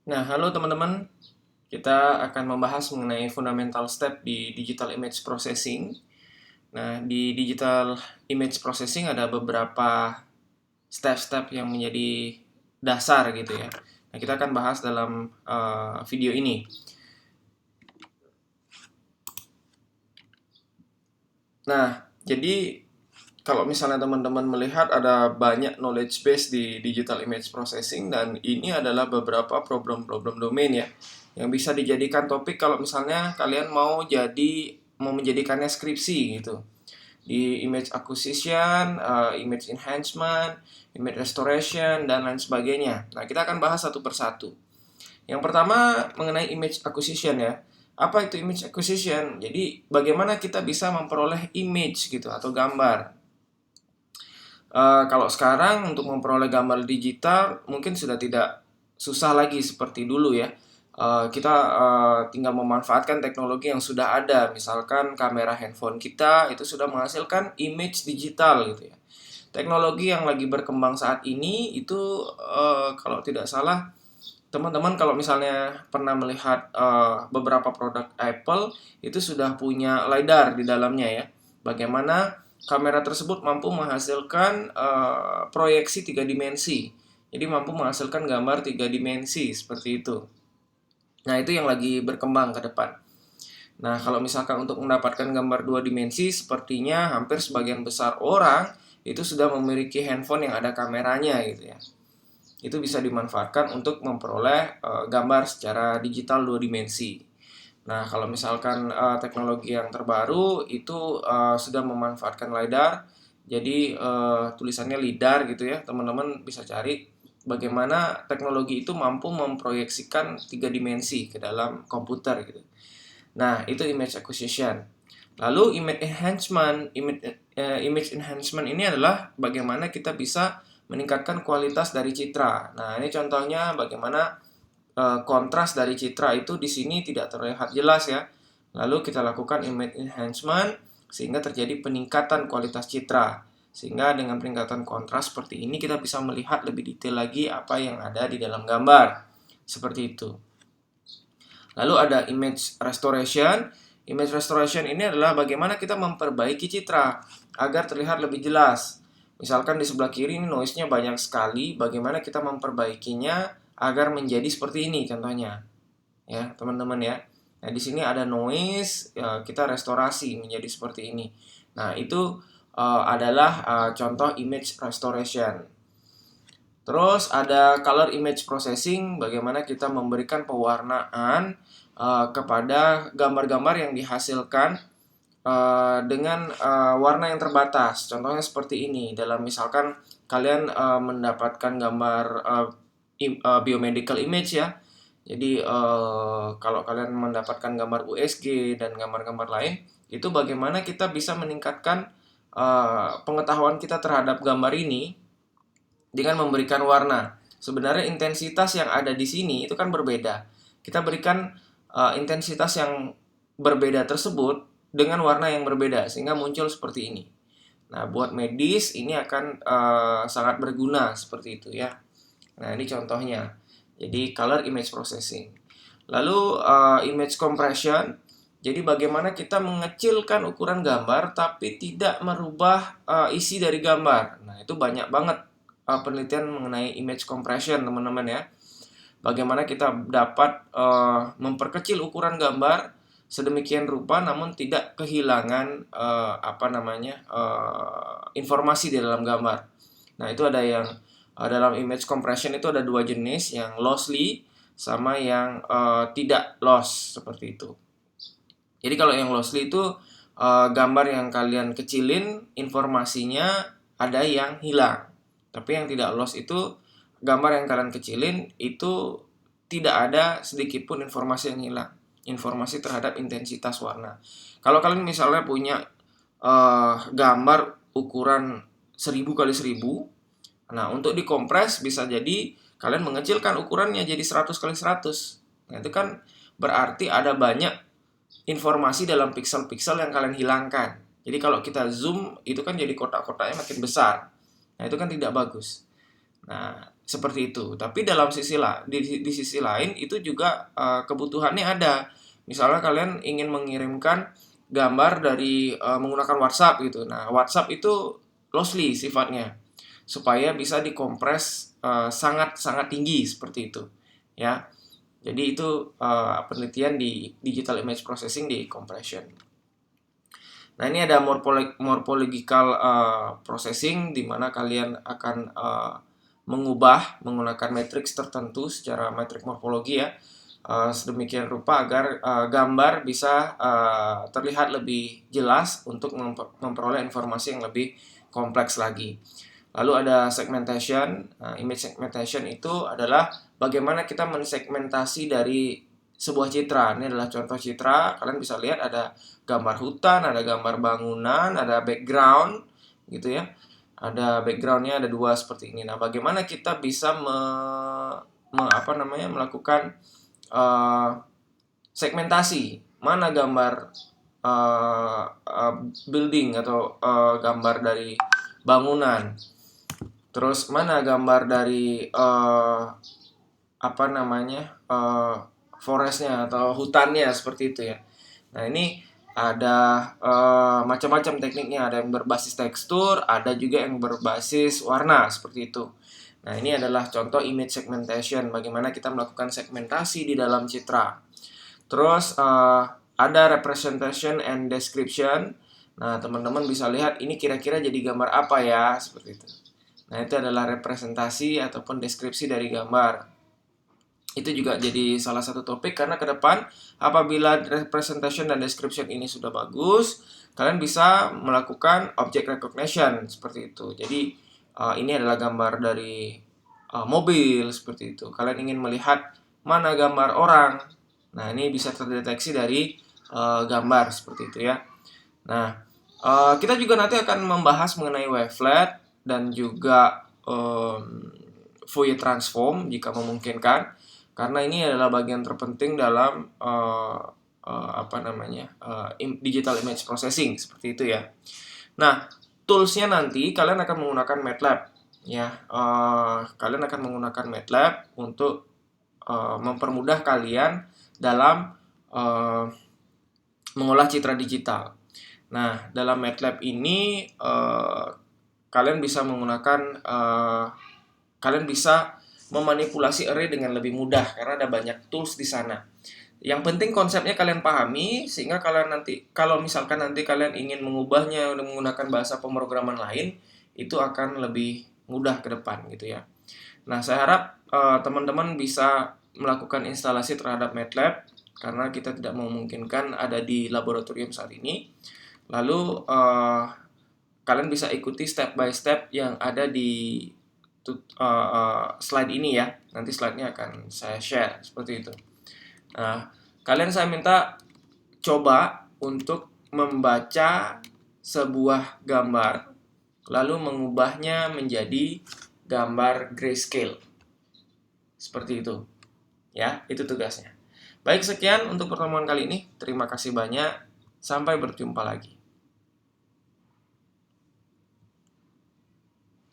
Nah, halo teman-teman. Kita akan membahas mengenai fundamental step di digital image processing. Nah, di digital image processing ada beberapa step-step yang menjadi dasar gitu ya. Nah, kita akan bahas dalam video ini. Nah, jadi kalau misalnya teman-teman melihat ada banyak knowledge base di digital image processing dan ini adalah beberapa problem-problem domain ya yang bisa dijadikan topik kalau misalnya kalian mau menjadikannya skripsi gitu. Di image acquisition, image enhancement, image restoration dan lain sebagainya. Nah, kita akan bahas satu persatu. Yang pertama mengenai image acquisition ya. Apa itu image acquisition? Jadi bagaimana kita bisa memperoleh image gitu atau gambar. Kalau sekarang untuk memperoleh gambar digital mungkin sudah tidak susah lagi seperti dulu ya. Kita tinggal memanfaatkan teknologi yang sudah ada, misalkan kamera handphone kita itu sudah menghasilkan image digital gitu ya. Teknologi yang lagi berkembang saat ini itu kalau tidak salah teman-teman kalau misalnya pernah melihat beberapa produk Apple itu sudah punya LiDAR di dalamnya ya. Bagaimana kamera tersebut mampu menghasilkan proyeksi tiga dimensi. Jadi mampu menghasilkan gambar tiga dimensi seperti itu. Nah, itu yang lagi berkembang ke depan. Nah, kalau misalkan untuk mendapatkan gambar dua dimensi, sepertinya hampir sebagian besar orang itu sudah memiliki handphone yang ada kameranya gitu ya. Itu bisa dimanfaatkan untuk memperoleh gambar secara digital dua dimensi. Nah, kalau misalkan teknologi yang terbaru itu sudah memanfaatkan LiDAR, jadi tulisannya LiDAR gitu ya, teman-teman bisa cari bagaimana teknologi itu mampu memproyeksikan tiga dimensi ke dalam komputer gitu. Nah, itu image acquisition. Lalu image enhancement ini adalah bagaimana kita bisa meningkatkan kualitas dari citra. Nah, ini contohnya bagaimana kontras dari citra itu di sini tidak terlihat jelas ya. Lalu kita lakukan image enhancement sehingga terjadi peningkatan kualitas citra. Sehingga dengan peningkatan kontras seperti ini kita bisa melihat lebih detail lagi apa yang ada di dalam gambar. Seperti itu. Lalu ada image restoration. Image restoration ini adalah bagaimana kita memperbaiki citra agar terlihat lebih jelas. Misalkan di sebelah kiri ini noise-nya banyak sekali, bagaimana kita memperbaikinya agar menjadi seperti ini contohnya. Ya, teman-teman ya. Nah, di sini ada noise, ya, kita restorasi menjadi seperti ini. Nah, itu adalah contoh image restoration. Terus ada color image processing, bagaimana kita memberikan pewarnaan kepada gambar-gambar yang dihasilkan dengan warna yang terbatas. Contohnya seperti ini. Dalam misalkan kalian mendapatkan gambar biomedical image ya. Jadi kalau kalian mendapatkan gambar USG dan gambar-gambar lain, itu bagaimana kita bisa meningkatkan pengetahuan kita terhadap gambar ini dengan memberikan warna. Sebenarnya intensitas yang ada di sini itu kan berbeda. Kita berikan intensitas yang berbeda tersebut dengan warna yang berbeda sehingga muncul seperti ini. Nah, buat medis ini akan sangat berguna seperti itu ya. Nah, ini contohnya. Jadi color image processing. Lalu image compression. Jadi bagaimana kita mengecilkan ukuran gambar tapi tidak merubah isi dari gambar. Nah, itu banyak banget penelitian mengenai image compression, teman-teman ya. Bagaimana kita dapat memperkecil ukuran gambar sedemikian rupa namun tidak kehilangan informasi di dalam gambar. Nah, itu ada yang dalam image compression itu ada dua jenis, yang lossy sama yang tidak loss seperti itu. Jadi kalau yang lossy itu gambar yang kalian kecilin informasinya ada yang hilang. Tapi yang tidak loss itu gambar yang kalian kecilin itu tidak ada sedikit pun informasi yang hilang. Informasi terhadap intensitas warna. Kalau kalian misalnya punya gambar ukuran 1000 kali 1000, nah untuk dikompres bisa jadi kalian mengecilkan ukurannya jadi 100 kali 100. Nah, itu kan berarti ada banyak informasi dalam pixel-pixel yang kalian hilangkan. Jadi kalau kita zoom itu kan jadi kotak-kotaknya makin besar. Nah, itu kan tidak bagus. Nah, seperti itu. Tapi di sisi lain itu juga kebutuhannya ada. Misalnya kalian ingin mengirimkan gambar dari menggunakan WhatsApp gitu. Nah, WhatsApp itu lossy sifatnya, supaya bisa dikompres sangat-sangat tinggi seperti itu, ya. Jadi itu penelitian di digital image processing di compression. Nah, ini ada morphological processing, di mana kalian akan mengubah menggunakan matriks tertentu secara metrik morfologi, ya, sedemikian rupa agar gambar bisa terlihat lebih jelas untuk memperoleh informasi yang lebih kompleks lagi. Lalu ada segmentation. Image segmentation itu adalah bagaimana kita mensegmentasi dari sebuah citra. Ini adalah contoh citra. Kalian bisa lihat ada gambar hutan, ada gambar bangunan, ada background, gitu ya. Ada backgroundnya ada dua seperti ini. Nah, bagaimana kita bisa melakukan segmentasi? Mana gambar building atau gambar dari bangunan? Terus mana gambar dari forestnya atau hutannya, seperti itu ya. Nah, ini ada macam-macam tekniknya. Ada yang berbasis tekstur, ada juga yang berbasis warna, seperti itu. Nah, ini adalah contoh image segmentation, bagaimana kita melakukan segmentasi di dalam citra. Terus ada representation and description. Nah, teman-teman bisa lihat ini kira-kira jadi gambar apa ya, seperti itu. Nah, itu adalah representasi ataupun deskripsi dari gambar. Itu juga jadi salah satu topik, karena ke depan apabila representation dan description ini sudah bagus, kalian bisa melakukan object recognition, seperti itu. Jadi ini adalah gambar dari mobil, seperti itu. Kalian ingin melihat mana gambar orang. Nah, ini bisa terdeteksi dari gambar, seperti itu ya. Nah, kita juga nanti akan membahas mengenai wavelet dan juga Fourier transform jika memungkinkan, karena ini adalah bagian terpenting dalam digital image processing, seperti itu ya. Nah, toolsnya nanti kalian akan menggunakan MATLAB, ya. Kalian akan menggunakan MATLAB untuk mempermudah kalian dalam mengolah citra digital. Nah, dalam MATLAB ini kalian bisa memanipulasi array dengan lebih mudah karena ada banyak tools di sana. Yang penting konsepnya kalian pahami, sehingga kalau misalkan nanti kalian ingin mengubahnya menggunakan bahasa pemrograman lain, itu akan lebih mudah ke depan, gitu ya. Nah, saya harap teman-teman bisa melakukan instalasi terhadap MATLAB, karena kita tidak memungkinkan ada di laboratorium saat ini. Lalu kalian bisa ikuti step by step yang ada di slide ini ya. Nanti slide-nya akan saya share, seperti itu. Nah, saya minta coba untuk membaca sebuah gambar, lalu mengubahnya menjadi gambar grayscale, seperti itu. Ya, itu tugasnya. Baik, sekian untuk pertemuan kali ini. Terima kasih banyak. Sampai berjumpa lagi.